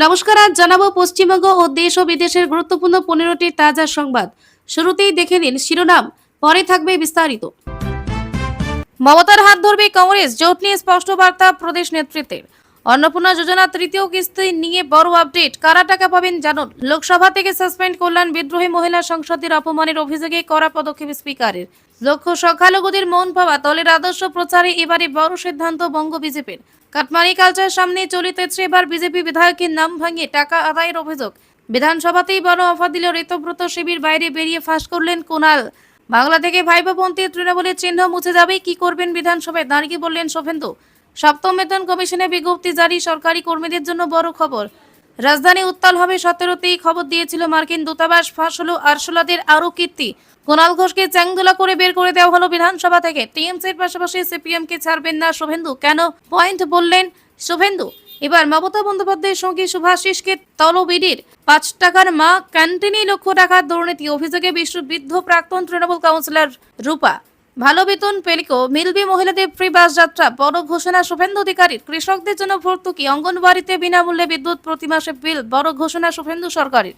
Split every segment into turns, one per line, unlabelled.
নমস্কার, আজ জানাবো পশ্চিমবঙ্গ ও দেশ ও বিদেশের গুরুত্বপূর্ণ 15টি তাজা সংবাদ। শুরুতেই দেখে নিন শিরোনাম, পরে থাকবে বিস্তারিত। মমতার হাত ধরবে কংগ্রেস, জোট নিয়ে স্পষ্ট বার্তা প্রদেশ নেতৃত্বের। অন্নপূর্ণা যোজনা তৃতীয় কিস্তি নিয়ে বড় আপডেট, কারা টাকা পাবেন জানুন। লোকসভা থেকে সাসপেন্ড করলেন বিদ্রোহী মহিলা সংসদের অপমানের অভিযোগে কড়া পদক্ষেপ স্পিকারের। লক্ষ্য সংখ্যালঘুদের মন পাওয়া, দলের আদর্শ প্রচারে এবারে বড় সিদ্ধান্ত বঙ্গ বিজেপির। কাটমানি কালচার সামনে চলিতেছে এবার বিজেপি বিধায়কের নাম ভাঙিয়ে টাকা আদায়ের অভিযোগ। বিধানসভাতেই বড় অফার দিল ঋতব্রত, শিবির বাইরে বেরিয়ে ফাঁস করলেন কুণাল। বাংলা থেকে ভাইবোপন্থী তৃণমূলের চিহ্ন মুছে যাবে, কি করবেন বিধানসভায় দাঁড়িয়ে বললেন শুভেন্দু। সপ্তম বেতন কমিশনে বিজ্ঞপ্তি জারি, সরকারি কর্মীদের জন্য বড় খবর। রাজধানী উত্তাল হবে 17তেই খবর দিয়েছিল মার্কিন দূতাবাস, ফাঁস হলো আরশোলাদের আরও কীর্তি। কুণাল ঘোষকে চ্যাংদোলা করে বের করে দেওয়া হলো বিধানসভা থেকে। টিএমসির পাশাপাশি সিপিএমকে ছাড়বেন না শুভেন্দু, কেন পয়েন্ট বললেন শুভেন্দু। এবার মমতা বন্দ্যোপাধ্যায়ের সঙ্গে শুভাশিসকে তলবিডির। 5 টাকার মা ক্যান্টিনে লক্ষ টাকার দুর্নীতি অভিযোগে বিশ্ববিদ্ধ প্রাক্তন তৃণমূল কাউন্সিলর রূপা। ভালো বেতন পেলেও মিলবে মহিলাদের ফ্রি বাস যাত্রা, বড় ঘোষণা শুভেন্দু অধিকারীর। কৃষকদের জন্য ভর্তুকি, অঙ্গনবাড়িতে বিনামূল্যে বিদ্যুৎ, প্রতি মাসে বিল, বড় ঘোষণা শুভেন্দু সরকারের।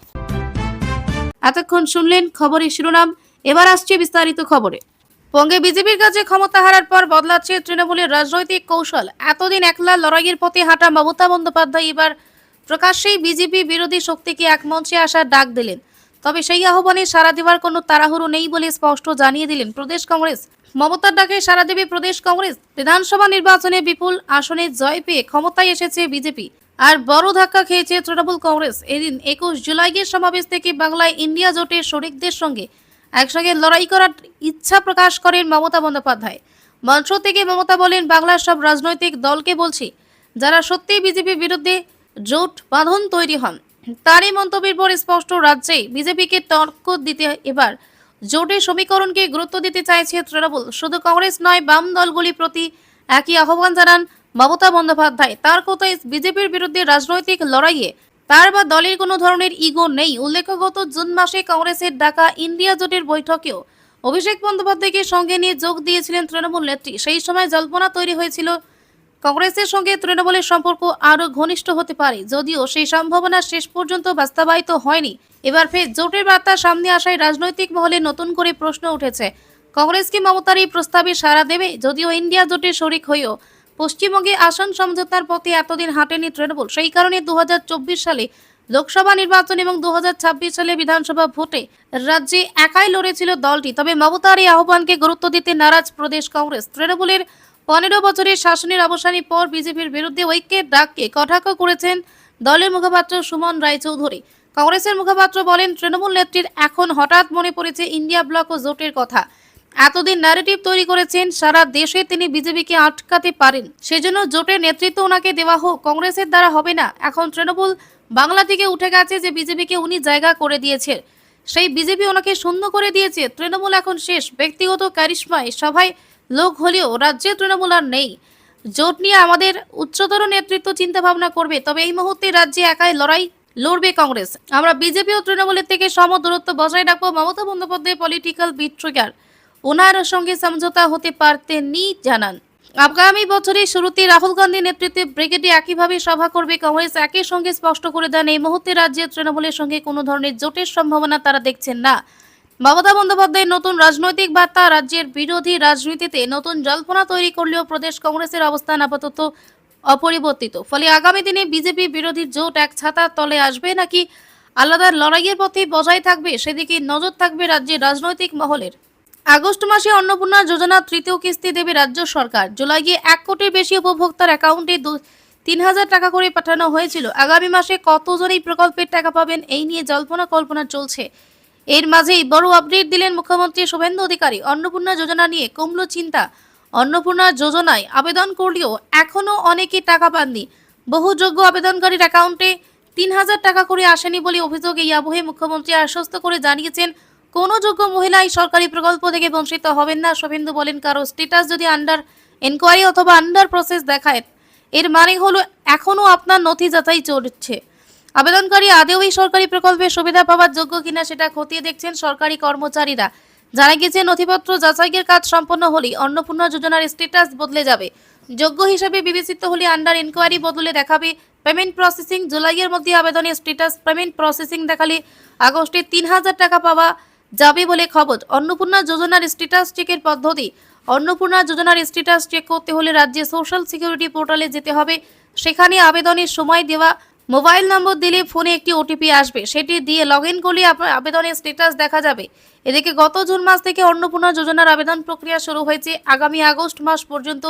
এতক্ষণ শুনলেন খবরের শিরোনাম, এবার আসছে বিস্তারিত খবরে। বঙ্গে বিজেপির কাছে ক্ষমতা হারার পর বদলাচ্ছে তৃণমূলের রাজনৈতিক কৌশল। এতদিন একলা লড়াইয়ের পথে হাঁটা মমতা বন্দ্যোপাধ্যায় এবার প্রকাশ্যেই বিজেপি বিরোধী শক্তিকে এক মঞ্চে আসার ডাক দিলেন। তবে সেই আহ্বানে সাড়া দেওয়ার কোনো তাড়াহুড়ো নেই বলে স্পষ্ট জানিয়ে দিলেন প্রদেশ কংগ্রেস। মমতার ডাকে সাড়া দেবে প্রদেশ কংগ্রেস। বিধানসভা নির্বাচনে বিপুল আসনে জয় পেয়ে ক্ষমতায় এসেছে বিজেপি, আর বড় ধাক্কা খেয়েছে তৃণমূল কংগ্রেস। এদিন 21 জুলাইয়ের সমাবেশ থেকে বাংলায় ইন্ডিয়া জোটের শরিকদের সঙ্গে একসঙ্গে লড়াই করার ইচ্ছা প্রকাশ করেন মমতা বন্দ্যোপাধ্যায়। মঞ্চ থেকে মমতা বলেন, বাংলার সব রাজনৈতিক দলকে বলছি, যারা সত্যিই বিজেপির বিরুদ্ধে জোট বাঁধন তৈরি হন। তারই মন্তব্যের পর স্পষ্ট, রাজ্যে বিজেপিকে তর্ক দিতে এবার জোটের সমীকরণকে গুরুত্ব দিতে চাইছে তৃণমূল। শুধু কংগ্রেস নয়, বাম দলগুলির প্রতি একই আহ্বান জানান মমতা বন্দ্যোপাধ্যায়। তার কথায়, বিজেপির বিরুদ্ধে রাজনৈতিক লড়াইয়ে তার বা দলের কোনো ধরনের ইগো নেই। উল্লেখ্য, গত জুন মাসে কংগ্রেসের ডাকা ইন্ডিয়া জোটের বৈঠকেও অভিষেক বন্দ্যোপাধ্যায়কে সঙ্গে নিয়ে যোগ দিয়েছিলেন তৃণমূল নেত্রী। সেই সময় জল্পনা তৈরি হয়েছিল কংগ্রেসের সঙ্গে তৃণমূলের সম্পর্ক আরও ঘনিষ্ঠ হতে পারে, যদিও সেই সম্ভাবনা শেষ পর্যন্ত বাস্তবায়িত হয়নি। এবার ফের জোটের বার্তা সামনে আসায় রাজনৈতিক মহলে নতুন করে প্রশ্ন উঠেছে, কংগ্রেস কি মমতার এই প্রস্তাবে সাড়া দেবে? যদিও ইন্ডিয়া জোটের শরিক হয়েও পশ্চিমবঙ্গে আসন সমঝোতার পথে এতদিন হাঁটেনি তৃণমূল। সেই কারণে 2024 সালে লোকসভা নির্বাচন এবং 2026 সালে বিধানসভা ভোটে রাজ্যে একাই লড়েছিল দলটি। তবে মমতার এই আহ্বানকে গুরুত্ব দিতে নারাজ প্রদেশ কংগ্রেস। তৃণমূলের 15 বছরের শাসনের অবসানের পর বিজেপির বিরুদ্ধে ঐক্যের ডাককে কটাক্ষ করেছেন দলের মুখপাত্র সুমন রায়চৌধুরী। কংগ্রেসের মুখপাত্র বলেন, তৃণমূল নেত্রীর এখন হঠাৎ মনে পড়েছে ইন্ডিয়া ব্লক ও জোটের কথা। এতদিন ন্যারেটিভ তৈরি করেছেন সারা দেশে তিনি বিজেপিকে আটকাতে পারেন, সেজন্য জোটের নেতৃত্ব ওনাকে দেওয়া হোক, কংগ্রেসের দ্বারা হবে না। এখন তৃণমূল বাংলা থেকে উঠে গেছে যে বিজেপিকে উনি জায়গা করে দিয়েছে, সেই বিজেপি ওনাকে শূন্য করে দিয়েছে। তৃণমূল এখন শেষ। ব্যক্তিগত ক্যারিশমায় সভায় লোক হলেও রাজ্যে তৃণমূল আর নেই। জোট নিয়ে আমাদের উচ্চতর নেতৃত্ব চিন্তা ভাবনা করবে, তবে এই মুহূর্তে রাজ্যে একাই লড়বে কংগ্রেস। আমরা বিজেপি ও তৃণমূলের থেকে সম দূরত্ব বজায় রাখবো। মমতা বন্দ্যোপাধ্যায় পলিটিক্যাল বিট্রিগার, ওনার সঙ্গে সমঝোতা হতে পারতেননি জানান। আগামী বছরের শুরুতে রাহুল গান্ধীর নেতৃত্বে ব্রিগেডে একইভাবে সভা করবে কংগ্রেস। একই সঙ্গে স্পষ্ট করে দেন, এই মুহূর্তে রাজ্যে তৃণমূলের সঙ্গে কোনো ধরনের জোটের সম্ভাবনা তারা দেখছেন না। মমতা বন্দ্যোপাধ্যায়ের নতুন রাজনৈতিক বার্তা, রাজ্যের বিরোধী রাজনীতিতে নতুন জল্পনা তৈরি করলেও প্রদেশ কংগ্রেসের অবস্থান আপাতত অপরিবর্তিত। ফলে আগামী দিনে বিজেপি বিরোধী জোট এক ছাতার তলে আসবে নাকি আলাদা লড়াইয়ের পথে বজায় থাকবে, সেদিকে নজর থাকবে রাজ্যের রাজনৈতিক মহলের। আগস্ট মাসে অন্নপূর্ণা যোজনা তৃতীয় কিস্তি দেবে রাজ্য সরকার। জুলাইয়ে 1 কোটির বেশি উপভোক্তার অ্যাকাউন্টে 3,000 টাকা করে পাঠানো হয়েছিল। আগামী মাসে কতজন এই প্রকল্পের টাকা পাবেন, এই নিয়ে জল্পনা কল্পনা চলছে। এর মাঝেই বড় আপডেট দিলেন মুখ্যমন্ত্রী শুভেন্দু অধিকারী। অন্নপূর্ণা যোজনা নিয়ে কমল চিন্তা। অন্নপূর্ণা যোজনায় আবেদন করলেও এখনও অনেকে টাকা পাননি। বহু যোগ্য আবেদনকারীর অ্যাকাউন্টে 3,000 টাকা করে আসেনি বলে অভিযোগ। এই আবহে মুখ্যমন্ত্রী আশ্বস্ত করে জানিয়েছেন, কোনো যোগ্য মহিলা এই সরকারি প্রকল্প থেকে বঞ্চিত হবেন না। শুভেন্দু বলেন, কারো স্ট্যাটাস যদি আন্ডার এনকোয়ারি অথবা আন্ডার প্রসেস দেখায়, এর মানে হলো এখনও আপনার নথি যাচাই চলছে। আবেদনকারী আদেও এই সরকারি প্রকল্পের সুবিধা পাওয়ার যোগ্য কিনা সেটা খতিয়ে দেখছেন সরকারি কর্মচারীরা। জানা গেছে, নথিপত্র যাচাইয়ের কাজ সম্পন্ন হলেই অন্নপূর্ণা যোজনার স্ট্যাটাস বদলে যাবে। যোগ্য হিসেবে বিবেচিত হলে আন্ডার ইনকোয়ারি বদলে দেখাবে পেমেন্ট প্রসেসিং। জুলাইয়ের মধ্যে আবেদনের স্ট্যাটাস পেমেন্ট প্রসেসিং দেখালে আগস্টে 3,000 টাকা পাওয়া যাবে বলে খবর। অন্নপূর্ণা যোজনার স্ট্যাটাস চেকের পদ্ধতি। অন্নপূর্ণা যোজনার স্ট্যাটাস চেক করতে হলে রাজ্যে সোশ্যাল সিকিউরিটি পোর্টালে যেতে হবে। সেখানে আবেদনের সময় দেওয়া মোবাইল নম্বর দিলে ফোনে একটি ওটিপি আসবে, সেটি দিয়ে লগইন করলে আবেদনের স্ট্যাটাস দেখা যাবে। এদিকে গত জুন মাস থেকে অন্নপূর্ণা যোজনার আবেদন প্রক্রিয়া শুরু হয়েছে। আগামী আগস্ট মাস পর্যন্ত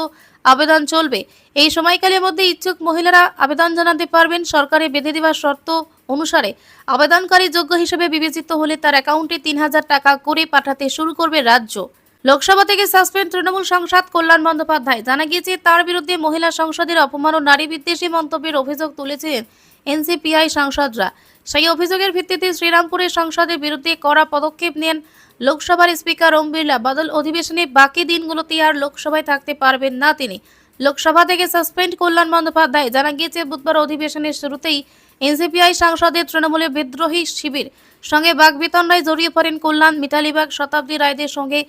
আবেদন চলবে। এই সময়কালের মধ্যে ইচ্ছুক মহিলারা আবেদন জানাতে পারবেন। সরকারের বেঁধে দেওয়া শর্ত অনুসারে আবেদনকারী যোগ্য হিসেবে বিবেচিত হলে তার অ্যাকাউন্টে 3,000 টাকা করে পাঠাতে শুরু করবে রাজ্য। লোকসভা থেকে সাসপেন্ড তৃণমূল সাংসদ কল্যাণ বন্দ্যোপাধ্যায়। জানা গিয়েছে তার বিরুদ্ধে মহিলা সংসদের অপমান ও নারী বিদ্বেষী মন্তব্যের অভিযোগ তুলেছেন এনসিপিআই সাংসদরা। সেই অভিযোগের ভিত্তিতে শ্রীরামপুরের সাংসদের বিরুদ্ধে কড়া পদক্ষেপ নেন লোকসভার স্পিকার ওম বিড়লা। বাদল অধিবেশনে বাকি দিনগুলোতে আর লোকসভায় থাকতে পারবেন না তিনি। লোকসভা থেকে সাসপেন্ড কল্যাণ বন্দ্যোপাধ্যায়। জানা গিয়েছে বুধবার অধিবেশনের শুরুতেই এনসিপিআই সাংসদের তৃণমূলের বিদ্রোহী শিবির সঙ্গে বাগবিতণ্ডায় জড়িয়ে পড়েন কল্যাণ। মিতালিবাগ শতাব্দী রায়দের সঙ্গে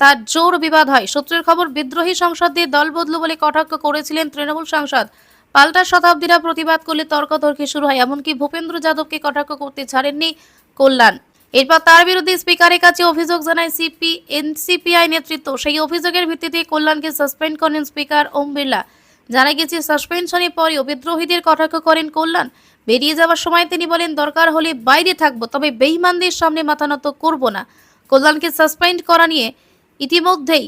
তার জোর বিবাদ হয়। সূত্রের খবর, বিদ্রোহী সংসদদের দল বদলু বলে কটাক্ষ করেছিলেন তৃণমূল সাংসদ। পাল্টা শতাব্দীরা প্রতিবাদ করলে তর্কাতর্কি শুরু হয়। এমনকি ভূপেন্দ্র যাদবকে কটাক্ষ করতে ছাড়েননি কল্যাণ। এরপর তার বিরুদ্ধে স্পিকারের কাছে অভিযোগ জানায় এনসিপিআই নেতৃত্ব। সেই অভিযোগের ভিত্তিতে কল্যাণকে সাসপেন্ড করেন স্পিকার ওম বিড়লা। জানা গেছে সাসপেনশনের পরেও বিদ্রোহীদের কটাক্ষ করেন কল্যাণ। বেরিয়ে যাওয়ার সময় তিনি বলেন, দরকার হলে বাইরে থাকবো, তবে বেঈমানদের সামনে মাথা নত করব না। কল্যাণকে সাসপেন্ড করা নিয়ে ইতিমধ্যেই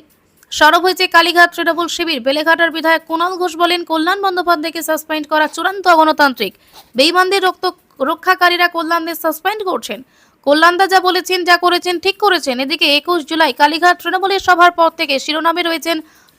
সরব হয়েছে কালীঘাট তৃণমূল শিবির। বেলেঘাটার বিধায়ক কুণাল ঘোষ বলেন, কল্যাণ বন্দ্যোপাধ্যায়কে সাসপেন্ড করা চূড়ান্ত অগণতান্ত্রিক। বেঈমানদের রক্ষাকারীরা কল্যাণদের সাসপেন্ড করছেন। কল্যাণদা যা বলেছেন, যা করেছেন ঠিক করেছেন। এদিকে 21 জুলাই কালীঘাট তৃণমূলের সভার পর থেকে শিরোনামে রয়েছেন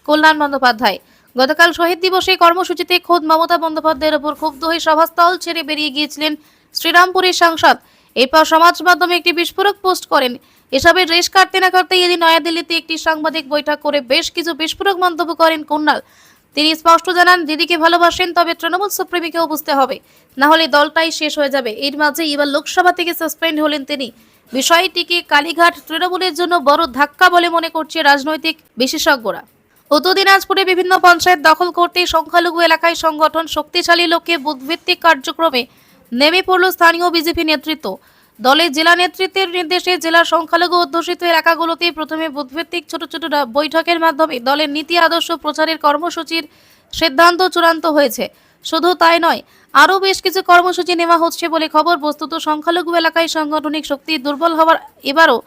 কল্যাণ বন্দ্যোপাধ্যায়। গতকাল শহীদ দিবসে কর্মসূচিতে খোদ মমতা বন্দ্যোপাধ্যায়ের ওপর ক্ষুব্ধ হয়ে সভাস্থল ছেড়ে বেরিয়ে গিয়েছিলেন শ্রীরামপুরের সাংসদ। এরপর সমাজ মাধ্যমে একটি বিস্ফোরক পোস্ট করেন। এসবের রেশ কাটতে না কাটতেই এদিন নয়াদিল্লিতে একটি সাংবাদিক বৈঠক করে বেশ কিছু বিস্ফোরক মন্তব্য করেন কুণাল। তিনি স্পষ্ট জানান, দিদিকে ভালোবাসেন, তবে তৃণমূল সুপ্রিমোকেও বুঝতে হবে, না হলে দলটাই শেষ হয়ে যাবে। এর মাঝে এবার লোকসভা থেকে সাসপেন্ড হলেন তিনি। বিষয়টিকে কালীঘাট তৃণমূলের জন্য বড় ধাক্কা বলে মনে করছে রাজনৈতিক বিশেষজ্ঞরা। উত্তর দিনাজপুরে বিভিন্ন পঞ্চায়েত দখল করতে সংখ্যালঘু এলাকায় সংগঠন শক্তিশালী লোককে বুথভিত্তিক কার্যক্রমে নেমে পড়ল স্থানীয় বিজেপি নেতৃত্ব। দলের জেলা নেতৃত্বের নির্দেশে জেলার সংখ্যালঘু অধ্যুষিত এলাকাগুলোতে প্রথমে বুথভিত্তিক ছোট ছোট বৈঠকের মাধ্যমে দলের নীতি আদর্শ প্রচারের কর্মসূচির সিদ্ধান্ত চূড়ান্ত হয়েছে। শুধু তাই নয়, আরও বেশ কিছু কর্মসূচি নেওয়া হচ্ছে বলে খবর। বস্তুত সংখ্যালঘু এলাকায় সাংগঠনিক শক্তি দুর্বল হওয়ার এবারও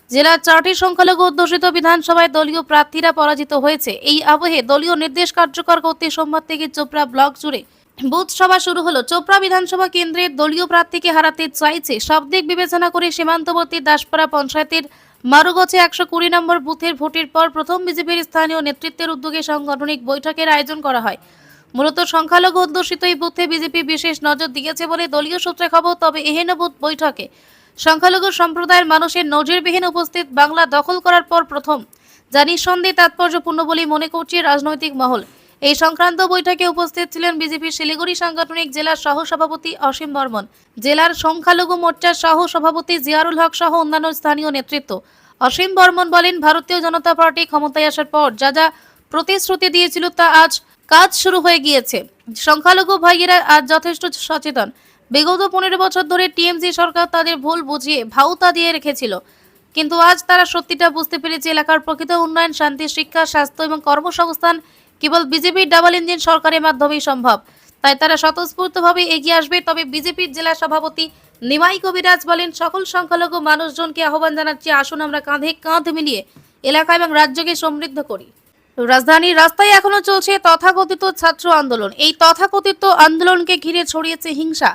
জেলার 4টি সংখ্যালঘু অধ্যুষিত বিধানসভায় দলীয় প্রার্থীরা পরাজিত হয়েছে। এই আবহে দলীয় নির্দেশ কার্যকর করতে সোমবার থেকে চোপড়া ব্লক জুড়ে বুথ সভা শুরু হলো। চোপড়া বিধানসভা কেন্দ্রের দলীয় প্রার্থীকে হারাতে চাইছে। সব দিক বিবেচনা করে সীমান্তবর্তী দাসপাড়া পঞ্চায়েতের মারুগছে 120 নম্বর বুথের ভোটের পর প্রথম বিজেপির স্থানীয় নেতৃত্বের উদ্যোগে সাংগঠনিক বৈঠকের আয়োজন করা হয়। মূলত সংখ্যালঘু অধ্যুষিত এই বুথে বিজেপি বিশেষ নজর দিয়েছে বলে দলীয় সূত্রে খবর। তবে এহেন বুথ বৈঠকে সংখ্যালঘু সম্প্রদায়ের মানুষের নজিরবিহীন উপস্থিত বাংলা দখল করার পর প্রথম, যা নিঃসন্দেহে তাৎপর্যপূর্ণ বলেই মনে করছে রাজনৈতিক মহল। এই সংক্রান্ত বৈঠকে উপস্থিত ছিলেন বিজেপির শিলিগুড়ি সাংগঠনিক জেলার সহ সভাপতি অসীম বর্মন, জেলার সংখ্যালঘু মোর্চার সহ সভাপতি জিয়ারুল হক সহ অন্যান্য স্থানীয় নেতৃত্ব। অসীম বর্মন বলেন, ভারতীয় জনতা পার্টি ক্ষমতায় আসার পর যা যা প্রতিশ্রুতি দিয়েছিল তা আজ কাজ শুরু হয়ে গিয়েছে। সংখ্যালঘু ভাইয়েরা আজ যথেষ্ট সচেতন। বিগত 15 বছর ধরে টিএমসি সরকার তাদের ভুল বুঝিয়ে ভাউতা দিয়ে রেখেছিল, কিন্তু আজ তারা সত্যিটা বুঝতে পেরেছে। এলাকার প্রকৃত উন্নয়ন, শান্তি, শিক্ষা, স্বাস্থ্য এবং কর্মসংস্থান কেবল বিজেপির ডাবল ইঞ্জিন সরকারের মাধ্যমেই সম্ভব। তাই তারা স্বতঃস্ফূর্তভাবে এগিয়ে আসবে। তবে বিজেপির জেলা সভাপতি নিমাই কবিরাজ বলেন, সকল সংখ্যালঘু মানুষজনকে আহ্বান জানাচ্ছি, আসুন আমরা কাঁধে কাঁধ মিলিয়ে এলাকা এবং রাজ্যকে সমৃদ্ধ করি। রাজধানীর রাস্তায় এখনো চলছে তথাকথিত ছাত্র আন্দোলন। এই তথাকথিত আন্দোলনকে ঘিরে ছড়িয়েছে হিংসা।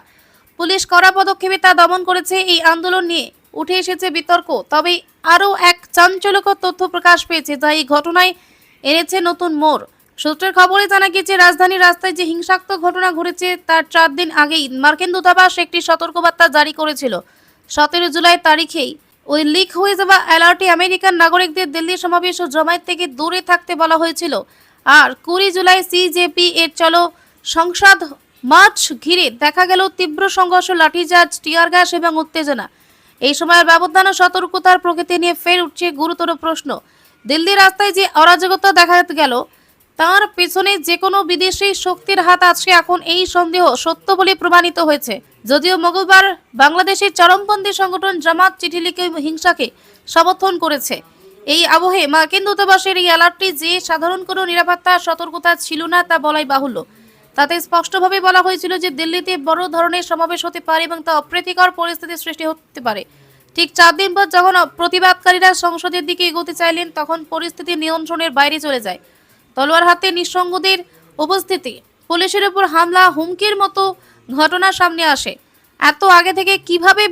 পুলিশ কড়া পদক্ষেপে তা দমন করেছে। এই আন্দোলন নিয়ে উঠে এসেছে বিতর্ক। তবে আরও এক চাঞ্চল্যকর তথ্য প্রকাশ পেয়েছে, যা এই ঘটনায় এনেছে নতুন মোড়। সূত্রের খবরে জানা গিয়েছে, রাজধানীর রাস্তায় যে হিংসাত্মক ঘটনা ঘটেছে তার 4 দিন আগেই মার্কিন দূতাবাস একটি সতর্কবার্তা জারি করেছিল। 17 জুলাই তারিখেই ওই লিক হয়ে যাওয়া অ্যালার্টে আমেরিকান নাগরিকদের দিল্লি সমাবেশ ও জমায়েত থেকে দূরে থাকতে বলা হয়েছিল। আর 20 জুলাই সিজেপি এর চলো সংসদ মার্চ ঘিরে দেখা গেল তীব্র সংঘর্ষ, লাঠিচার্জ, টিয়ার গ্যাস এবং উত্তেজনা। এই সময়ের ব্যবধান ও সতর্কতার প্রকৃতি নিয়ে ফের উঠছে গুরুতর প্রশ্ন। দিল্লি রাস্তায় যে অরাজকতা দেখা গেল তার পেছনে যে কোনো বিদেশি শক্তির হাত আছে, এখন এই সন্দেহ সত্য বলে প্রমাণিত হয়েছে। যদিও মঙ্গলবার বাংলাদেশের চরমপন্থী সংগঠন জামাত চিঠি লিখে হিংসাকে সমর্থন করেছে। এই আবহে মার্কিন দূতাবাসের এই অ্যালার্টটি যে সাধারণ কোনো নিরাপত্তা সতর্কতা ছিল না তা বলাই বাহুল্য। তাতে স্পষ্টভাবে বলা হয়েছিল যে দিল্লিতে বড় ধরনের সমাবেশ হতে পারে এবং তা অপ্রীতিকর পরিস্থিতির সৃষ্টি হতে পারে। ঠিক 4 দিন পর যখন প্রতিবাদকারীরা সংসদের দিকে এগোতে চাইলেন, তখন পরিস্থিতি নিয়ন্ত্রণের বাইরে চলে যায়। তলোয়ার হাতে নিঃসঙ্গদের উপস্থিতি, পুলিশের উপর হামলা, হুমকির মতো ঘটনা সামনে আসে। এত আগে থেকে কিভাবে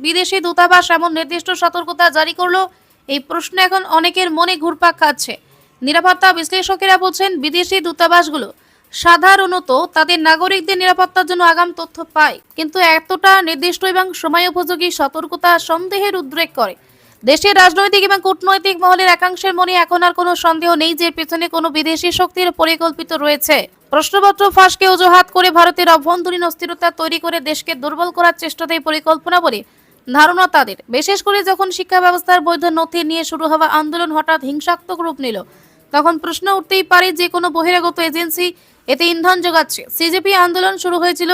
বিদেশি দূতাবাস এমন নির্দিষ্ট সতর্কতা জারি করলো, এই প্রশ্ন এখন অনেকের মনে ঘুরপাক খাচ্ছে। নিরাপত্তা বিশ্লেষকেরা বলছেন, বিদেশি দূতাবাসগুলো সাধারণত তাদের নাগরিকদের নিরাপত্তার জন্য আগাম তথ্য পায়, কিন্তু এতটা নির্দিষ্ট এবং সময়োপযোগী সতর্কতা সন্দেহের উদ্রেক করে। দেশের রাজনৈতিক এবং কূটনৈতিক মহলের একাংশের মনে এখন আর কোনো সন্দেহ নেই যে পেছনে কোনো বিদেশি শক্তির পরিকল্পিত রয়েছে। প্রশ্নপত্র ফাঁসকে অজুহাত করে ভারতের অভ্যন্তরীণ অস্থিরতা তৈরি করে দেশকে দুর্বল করার চেষ্টাতেই পরিকল্পনা বলে ধারণা তাদের। বিশেষ করে যখন শিক্ষা ব্যবস্থার বৈধ নথি নিয়ে শুরু হওয়া আন্দোলন হঠাৎ হিংসাত্মক রূপ নিল, তখন প্রশ্ন উঠতেই পারে যে কোনো বহিরাগত এজেন্সি এতে ইন্ধন যোগাচ্ছে। সিজেপি আন্দোলন শুরু হয়েছিল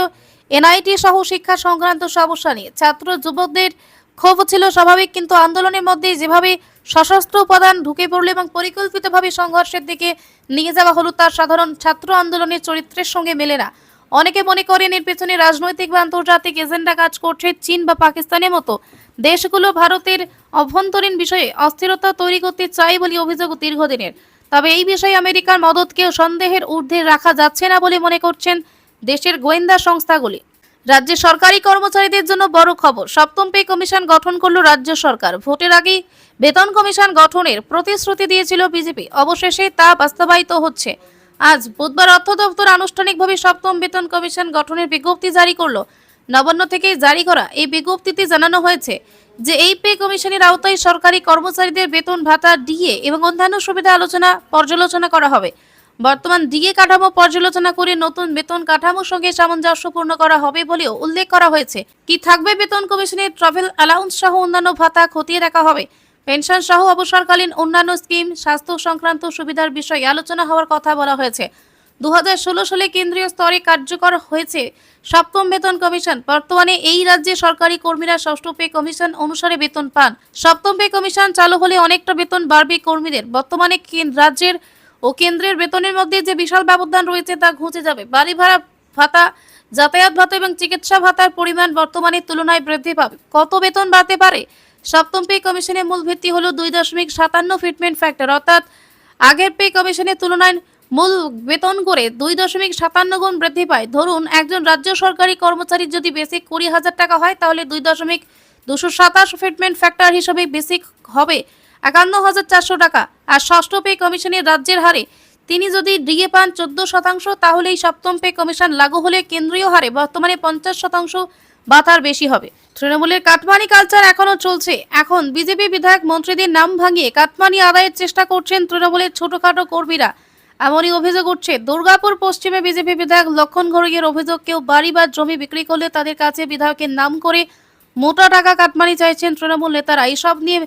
এনআইটি সহ শিক্ষা সংক্রান্ত সমস্যা নিয়ে। ছাত্র যুবকদের ক্ষোভ ছিল স্বাভাবিক, কিন্তু আন্দোলনের মধ্যে যেভাবে সশস্ত্র উপাদান ঢুকে পড়ল এবং পরিকল্পিতভাবে সংঘর্ষের দিকে নিয়ে যাওয়া হলো, তার সাধারণ ছাত্র আন্দোলনের চরিত্রের সঙ্গে মেলে না। অনেকে মনে করেন এর পেছনে রাজনৈতিক বা আন্তর্জাতিক এজেন্ডা কাজ করছে। চীন বা পাকিস্তানের মতো দেশগুলো ভারতের অভ্যন্তরীণ বিষয়ে অস্থিরতা তৈরি করতে চায় বলে অভিযোগ দীর্ঘদিনের। তবে এই বিষয়ে আমেরিকার মদতকেও সন্দেহের ঊর্ধ্বে রাখা যাচ্ছে না বলে মনে করছেন দেশের গোয়েন্দা সংস্থাগুলি। রাজ্যে সরকারি কর্মচারীদের জন্য বড় খবর, 7ম পে কমিশন গঠন করল রাজ্য সরকার। ভোটের আগে বেতন কমিশন গঠনের প্রতিশ্রুতি দিয়েছিল বিজেপি, অবশেষে তা বাস্তবায়িত হচ্ছে। আজ বুধবার অর্থ দপ্তর আনুষ্ঠানিকভাবে 7ম বেতন কমিশন গঠনের বিজ্ঞপ্তি জারি করলো। নবান্ন থেকে জারি করা এই বিজ্ঞপ্তিতে জানানো হয়েছে যে এই পে কমিশনের আওতায় সরকারি কর্মচারীদের বেতন ভাতা, ডিএ এবং অন্যান্য সুবিধা পর্যালোচনা করা হবে। বর্তমান ডিএ কাঠামো পর্যালোচনা করে নতুন বেতন কাঠামোর সঙ্গে সামঞ্জস্যপূর্ণ করা হবে বলেও উল্লেখ করা হয়েছে। কি থাকবে বেতন কমিশনের? ট্রাভেল অ্যালাউন্স সহ অন্যান্য ভাতা খতিয়ে দেখা হবে। পেনশন সহ অবসরকালীন অন্যান্য স্কিম, স্বাস্থ্য সংক্রান্ত সুবিধার বিষয়ে আলোচনা হওয়ার কথা বলা হয়েছে। 2016 সালে কেন্দ্রীয় স্তরে কার্যকর হয়েছে 7ম বেতন কমিশন। বর্তমানে এই রাজ্যে সরকারি কর্মীরা 6ষ্ঠ পে কমিশন অনুসারে বেতন পান। 7ম পে কমিশন চালু হলে অনেকটা বেতন বাড়বে কর্মীদের। বর্তমানে রাজ্যের ও কেন্দ্রের বেতনের মধ্যে যে বিশাল ব্যবধান রয়েছে তা ঘুচে যাবে। বাড়ি ভাড়া ভাতা, যাতায়াত ভাতা এবং চিকিৎসা ভাতার পরিমাণ বর্তমানের তুলনায় বৃদ্ধি পাবে। কত বেতন বাড়তে পারে? 7ম পে কমিশনের মূল ভিত্তি হলো 2.57 ফিটমেন্ট ফ্যাক্টর, অর্থাৎ আগের পে কমিশনের তুলনায় মূল বেতন করে 2.57 গুণ বৃদ্ধি পায়। ধরুন একজন রাজ্য সরকারি কর্মচারীর যদি বেসিক 20,000 টাকা হয়, তাহলে 2.227 ফিটমেন্ট ফ্যাক্টর হিসেবে বেসিক হবে 51,400 টাকা। আর 6ষ্ঠ পে কমিশনের রাজ্যের হারে তিনি যদি ডিএ পান 14%, তাহলে এই 7ম পে কমিশন লাগু হলে কেন্দ্রীয় হারে বর্তমানে 50% ভাতার বেশি হবে। তৃণমূলের কাটমানি কালচার এখনো চলছে। এখন বিজেপি বিধায়ক মন্ত্রীদের নাম ভাঙিয়ে কাটমানি আদায়ের চেষ্টা করছেন তৃণমূলের ছোটখাটো কর্মীরা, এমনই অভিযোগ উঠছে। দুর্গাপুর পশ্চিমে বিজেপি বিধায়ক লক্ষণ ঘড়ইয়ের অভিযোগ, কেউ বাড়ি বা জমি বিক্রি করলে তাদের কাছে বিধায়কের নাম করে মোটা টাকা কাটমানি চাইছেন তৃণমূল নেতারা। এইসব নিয়ে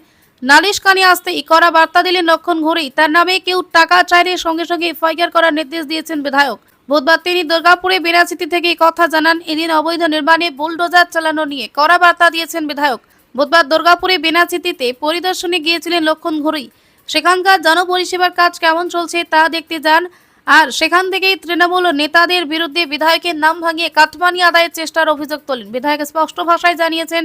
নালিশ কানে আসতেই কড়া বার্তা দিলেন লক্ষণ ঘড়ই। তার নামে কেউ টাকা চাইলে সঙ্গে সঙ্গে এফআইআর করার নির্দেশ দিয়েছেন বিধায়ক। বুধবার তিনি দুর্গাপুরে বেনাচিতি থেকে কথা জানান। এদিন অবৈধ নির্মাণে বুলডোজার চালানো নিয়ে কড়া বার্তা দিয়েছেন বিধায়ক। বুধবার দুর্গাপুরে বেনাচিতিতে পরিদর্শনে গিয়েছিলেন লক্ষণ ঘড়ই। সেখানকার জনপরিষেবার কাজ কেমন চলছে তা দেখতে যান, আর সেখান থেকেই তৃণমূল নেতাদের বিরুদ্ধে বিধায়কের নাম ভাঙিয়ে কাটমানি আদায়ের চেষ্টার অভিযোগ তোলেন। বিধায়ক স্পষ্ট ভাষায় জানিয়েছেন,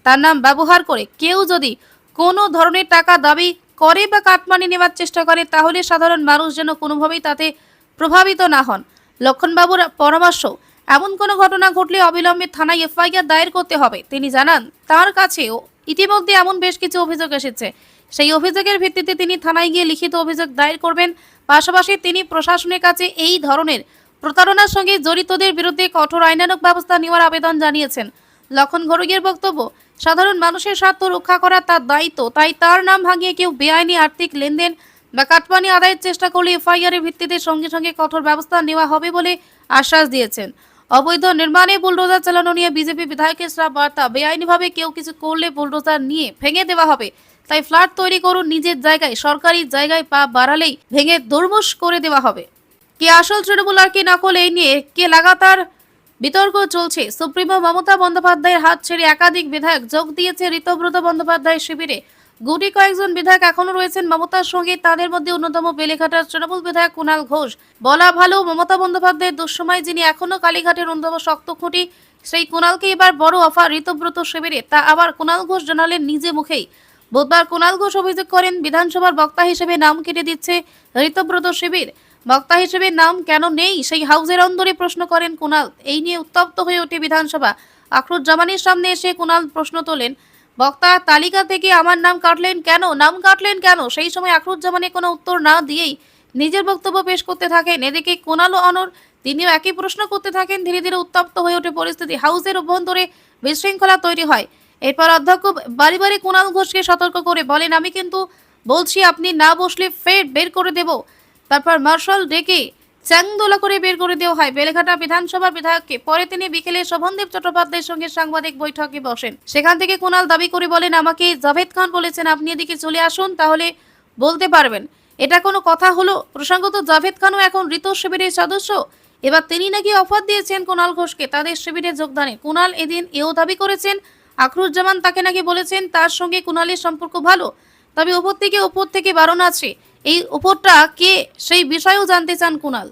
তার নাম ব্যবহার করে কেউ যদি কোনো ধরনের টাকা দাবি করে বা কাটমানি নেওয়ার চেষ্টা করে, তাহলে সাধারণ মানুষ যেন কোনোভাবেই তাতে প্রভাবিত না হন। লক্ষণবাবুর পরামর্শ, এমন কোনো ঘটনা ঘটলে অবিলম্বে থানায় এফআইআর দায়ের করতে হবে। তিনি জানান, তার কাছেও ইতিমধ্যে এমন বেশ কিছু অভিযোগ এসেছে। সেই অভিযোগের ভিত্তিতে তিনি থানায় গিয়ে লিখিত অভিযোগ দায়ের করবেন। পাশাপাশি তিনি প্রশাসনের কাছে এই ধরনের প্রতারণার সঙ্গে জড়িতদের বিরুদ্ধে কঠোর আইনানুগ ব্যবস্থা নেওয়ার আবেদন জানিয়েছেন। লক্ষণ ঘড়ইয়ের বক্তব্য, সাধারণ মানুষের স্বার্থ রক্ষা করা তার দায়িত্ব, তাই তার নাম ভাঙিয়ে কেউ বেআইনি আর্থিক লেনদেন বা কাটমানি আদায়ের চেষ্টা করলে এফআইআর এর ভিত্তিতে সঙ্গে সঙ্গে কঠোর ব্যবস্থা নেওয়া হবে বলে আশ্বাস দিয়েছেন। অবৈধ নির্মাণে বুলডোজার চালানো নিয়ে বিজেপি বিধায়কের শ্রাপ বার্তা, বেআইনিভাবে কেউ কিছু করলে বুলডোজার নিয়ে ভেঙে দেওয়া হবে, তাই ফ্ল্যাট তৈরি করুন নিজের জায়গায়, সরকারি জায়গায় পা বাড়ালেই ভেঙে দরমস করে দেওয়া হবে। কে আসল তৃণমূল আর কে নকল, এই নিয়ে কে লাগাতার বিতর্ক চলছে। সুপ্রিমো মমতা বন্দ্যোপাধ্যায়ের হাত ছেড়ে একাধিক বিধায়ক যোগ দিয়েছে ঋতব্রত বন্দ্যোপাধ্যায়ের শিবিরে। গুটি কয়েকজন বিধায়ক এখনো রয়েছেন মমতার সঙ্গে, তাদের মধ্যে অন্যতম বেলেঘাটার তৃণমূল বিধায়ক কুণাল ঘোষ। বলা ভালো, মমতা বন্দ্যোপাধ্যায়ের দুঃসময় যিনি এখনো কালীঘাটের অন্যতম শক্ত খুঁটি, সেই কুণালকে এবার বড় অফার ঋতব্রত শিবিরে, তা আবার কুণাল ঘোষ জানালেন নিজে মুখেই। বুধবার কুণাল ঘোষ অভিযোগ করেন বিধানসভার বক্তা হিসেবে নাম কেটে দিচ্ছে ঋতব্রত শিবির। বক্তা হিসেবে নাম কেন নেই সেই হাউজের অন্দরে প্রশ্ন করেন কুণাল। এই নিয়ে উত্তপ্ত হয়ে ওঠে বিধানসভা। আখরুজ্জামানের সামনে এসে কুণাল প্রশ্ন তোলেন, বক্তা তালিকা থেকে আমার নাম কাটলেন কেন? সেই সময় আখরুজ্জামানের কোনো উত্তর না দিয়েই নিজের বক্তব্য পেশ করতে থাকেন। এদিকে কুণাল ও অনর তিনিও একই প্রশ্ন করতে থাকেন। ধীরে ধীরে উত্তপ্ত হয়ে ওঠে পরিস্থিতি। হাউসের অভ্যন্তরে বিশৃঙ্খলা তৈরি হয়। এরপর অধ্যক্ষ বাড়ি বাড়ি কুণাল ঘোষকে সতর্ক করে বলেন, আমি কিন্তু বলছি আপনি না বসলে ফের বের করে দেব। তারপর মার্শাল ডেকে চ্যাংদোলা করে বের করে দেওয়া হয় বেলেঘাটা বিধানসভার বিধায়ককে। পরে তিনি বিকেলে শোভনদেব চট্টোপাধ্যায়ের সঙ্গে সাংবাদিক বৈঠকে বসেন। সেখান থেকে কুণাল দাবি করে বলেন, আমাকে জাভেদ খান বলেছেন আপনি এদিকে চলে আসুন, তাহলে বলতে পারবেন। এটা কোনো কথা হলো? প্রসঙ্গত জাভেদ খানও এখন ঋত শিবিরের সদস্য। এবার তিনি নাকি অফার দিয়েছেন কুণাল ঘোষকে তাদের শিবিরে যোগদানে। কুণাল এদিন এও দাবি করেছেন আখরুজ্জামান তাকে নাকি বলেছেন তার সঙ্গে কুণালের সম্পর্ক ভালো, তবে উপর থেকে বারণ আছে। এই উপরটা কে সেই বিষয়েও জানতে চান কুণাল।